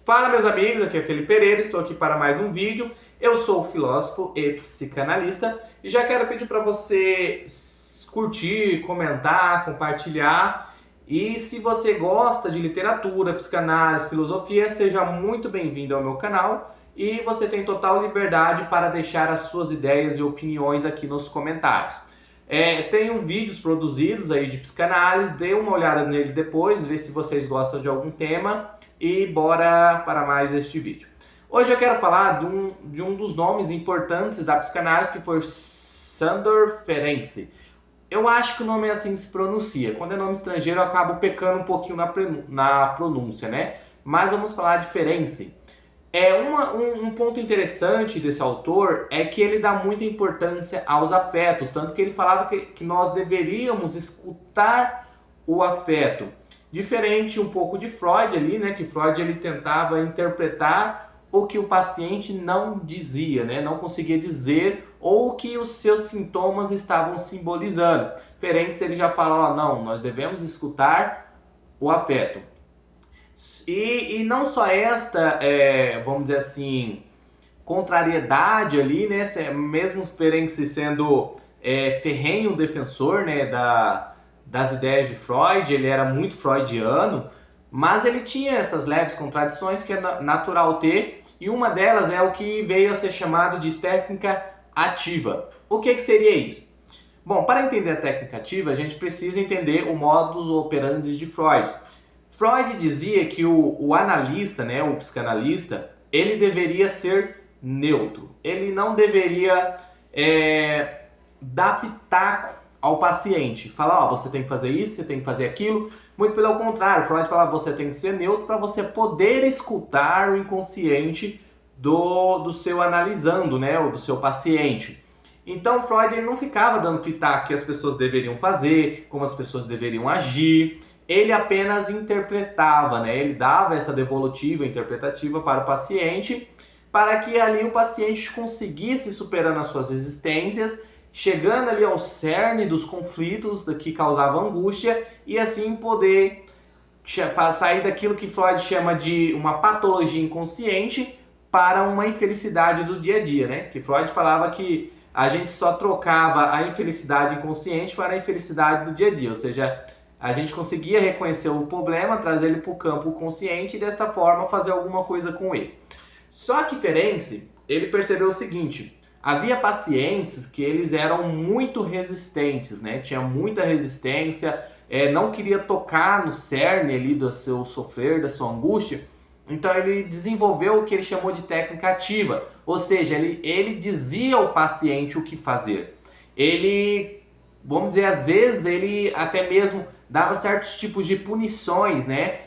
Fala meus amigos, aqui é Felipe Pereira, estou aqui para mais um vídeo. Eu sou filósofo e psicanalista e já quero pedir para você curtir, comentar, compartilhar. E se você gosta de literatura, psicanálise, filosofia, seja muito bem-vindo ao meu canal e você tem total liberdade para deixar as suas ideias e opiniões aqui nos comentários. Tenho vídeos produzidos aí de psicanálise, dê uma olhada neles depois, vê se vocês gostam de algum tema e bora para mais este vídeo. Hoje eu quero falar de um dos nomes importantes da psicanálise, que foi Sándor Ferenczi. Eu acho que o nome é assim que se pronuncia. Quando é nome estrangeiro eu acabo pecando um pouquinho na pronúncia, né? Mas vamos falar de Ferenczi. Um ponto interessante desse autor é que ele dá muita importância aos afetos, tanto que ele falava que nós deveríamos escutar o afeto. Diferente um pouco de Freud ali, né? Que Freud ele tentava interpretar o que o paciente não dizia, né? Não conseguia dizer ou que os seus sintomas estavam simbolizando. Ferenczi ele já fala, ó, não, nós devemos escutar o afeto. E não só esta, vamos dizer assim, contrariedade ali, né? Mesmo Ferenczi sendo ferrenho defensor, né, das ideias de Freud, ele era muito freudiano, mas ele tinha essas leves contradições que é natural ter, e uma delas é o que veio a ser chamado de técnica ativa. O que seria isso? Bom, para entender a técnica ativa, a gente precisa entender o modus operandi de Freud. Freud dizia que o analista, né, o psicanalista, ele deveria ser neutro. Ele não deveria dar pitaco ao paciente. Falar, ó, você tem que fazer isso, você tem que fazer aquilo. Muito pelo contrário, Freud falava, você tem que ser neutro para você poder escutar o inconsciente do seu analisando, né, ou do seu paciente. Então Freud ele não ficava dando pitaco que as pessoas deveriam fazer, como as pessoas deveriam agir. Ele apenas interpretava, né? Ele dava essa devolutiva interpretativa para o paciente, para que ali o paciente conseguisse superando as suas resistências, chegando ali ao cerne dos conflitos que causavam angústia e assim poder sair daquilo que Freud chama de uma patologia inconsciente para uma infelicidade do dia a dia, né? Que Freud falava que a gente só trocava a infelicidade inconsciente para a infelicidade do dia a dia, ou seja, a gente conseguia reconhecer o problema, trazer ele para o campo consciente e desta forma fazer alguma coisa com ele. Só que Ferenczi, ele percebeu o seguinte, havia pacientes que eles eram muito resistentes, né? Tinha muita resistência, não queria tocar no cerne ali do seu sofrer, da sua angústia. Então ele desenvolveu o que ele chamou de técnica ativa, ou seja, ele dizia ao paciente o que fazer. Ele, vamos dizer, às vezes ele até mesmo dava certos tipos de punições, né?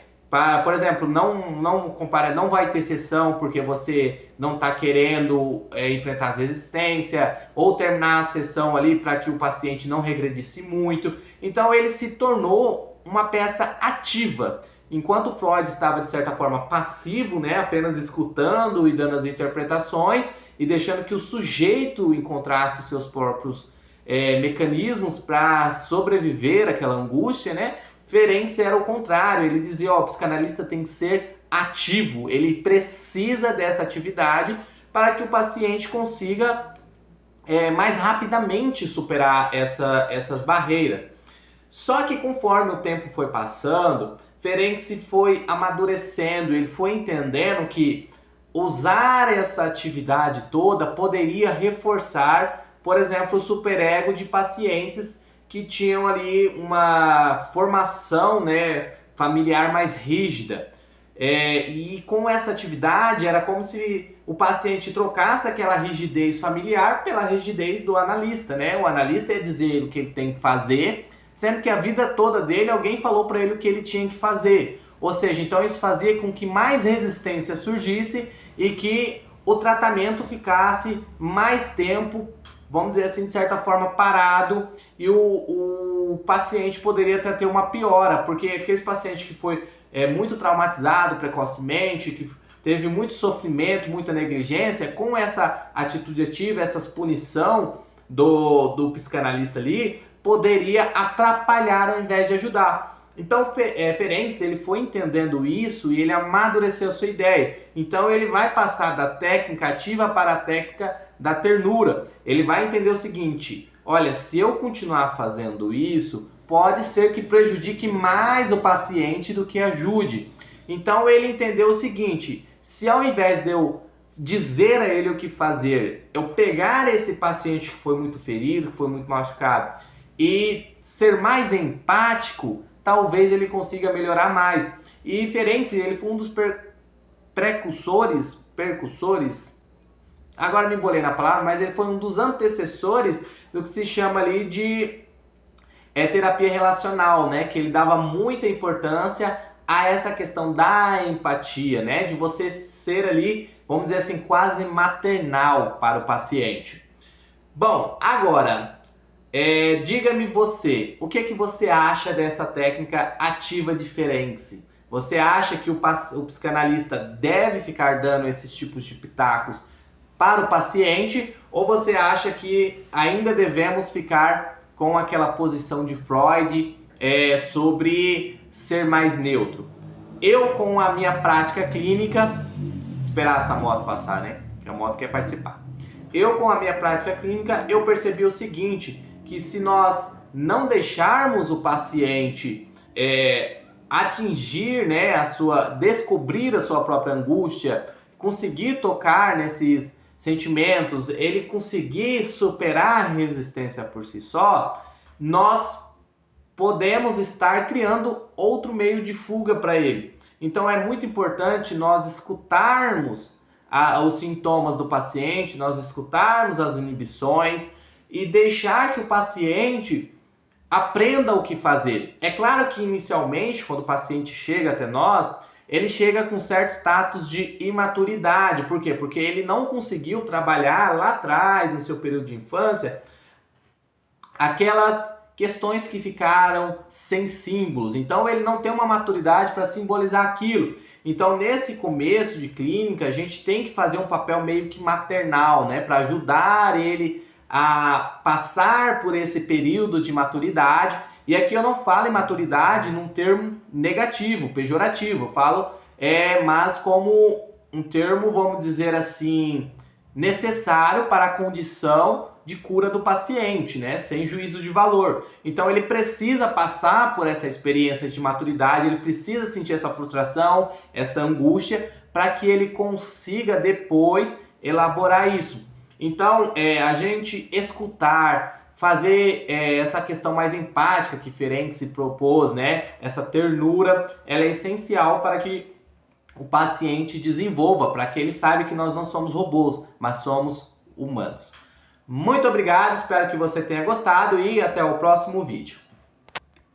Por exemplo, não vai ter sessão porque você não está querendo enfrentar as resistências, ou terminar a sessão ali para que o paciente não regredisse muito. Então ele se tornou uma peça ativa. Enquanto Freud estava de certa forma passivo, né? Apenas escutando e dando as interpretações e deixando que o sujeito encontrasse os seus próprios mecanismos para sobreviver àquela angústia, né? Ferenczi era o contrário, ele dizia, ó, o psicanalista tem que ser ativo, ele precisa dessa atividade para que o paciente consiga mais rapidamente superar essas barreiras. Só que conforme o tempo foi passando, Ferenczi foi amadurecendo, ele foi entendendo que usar essa atividade toda poderia reforçar, por exemplo, o superego de pacientes que tinham ali uma formação, né, familiar mais rígida. E com essa atividade era como se o paciente trocasse aquela rigidez familiar pela rigidez do analista, né? O analista ia dizer o que ele tem que fazer, sendo que a vida toda dele alguém falou para ele o que ele tinha que fazer. Ou seja, então isso fazia com que mais resistência surgisse e que o tratamento ficasse mais tempo, vamos dizer assim, de certa forma parado, e o paciente poderia até ter uma piora, porque aqueles pacientes que foi muito traumatizado precocemente, que teve muito sofrimento, muita negligência, com essa atitude ativa, essa punição do psicanalista ali, poderia atrapalhar ao invés de ajudar. Então, Ferenc, ele foi entendendo isso e ele amadureceu a sua ideia. Então, ele vai passar da técnica ativa para a técnica da ternura. Ele vai entender o seguinte: olha, se eu continuar fazendo isso, pode ser que prejudique mais o paciente do que ajude. Então, ele entendeu o seguinte: se ao invés de eu dizer a ele o que fazer, eu pegar esse paciente que foi muito ferido, que foi muito machucado, e ser mais empático, talvez ele consiga melhorar mais. E Ferenc, ele foi um dos percussores, agora me embolei na palavra, mas ele foi um dos antecessores do que se chama ali de terapia relacional, né? Que ele dava muita importância a essa questão da empatia, né? De você ser ali, vamos dizer assim, quase maternal para o paciente. Bom, agora, diga-me você, o que é que você acha dessa técnica ativa de Ferenc? Você acha que o psicanalista deve ficar dando esses tipos de pitacos para o paciente, ou você acha que ainda devemos ficar com aquela posição de Freud sobre ser mais neutro? Eu, com a minha prática clínica, esperar essa moto passar, né? Que a moto quer participar. Eu, com a minha prática clínica, eu percebi o seguinte, que se nós não deixarmos o paciente atingir, né, descobrir a sua própria angústia, conseguir tocar nesses sentimentos, ele conseguir superar a resistência por si só, nós podemos estar criando outro meio de fuga para ele. Então é muito importante nós escutarmos os sintomas do paciente, nós escutarmos as inibições e deixar que o paciente aprenda o que fazer. É claro que inicialmente, quando o paciente chega até nós, ele chega com certo status de imaturidade. Por quê? Porque ele não conseguiu trabalhar lá atrás, no seu período de infância, aquelas questões que ficaram sem símbolos. Então ele não tem uma maturidade para simbolizar aquilo. Então nesse começo de clínica a gente tem que fazer um papel meio que maternal, né, para ajudar ele a passar por esse período de maturidade. E aqui eu não falo em maturidade num termo negativo, pejorativo, eu falo mas como um termo, vamos dizer assim, necessário para a condição de cura do paciente, né? Sem juízo de valor. Então ele precisa passar por essa experiência de maturidade, ele precisa sentir essa frustração, essa angústia, para que ele consiga depois elaborar isso. Então a gente escutar, fazer essa questão mais empática que Ferenc se propôs, né? Essa ternura, ela é essencial para que o paciente desenvolva, para que ele saiba que nós não somos robôs, mas somos humanos. Muito obrigado, espero que você tenha gostado e até o próximo vídeo.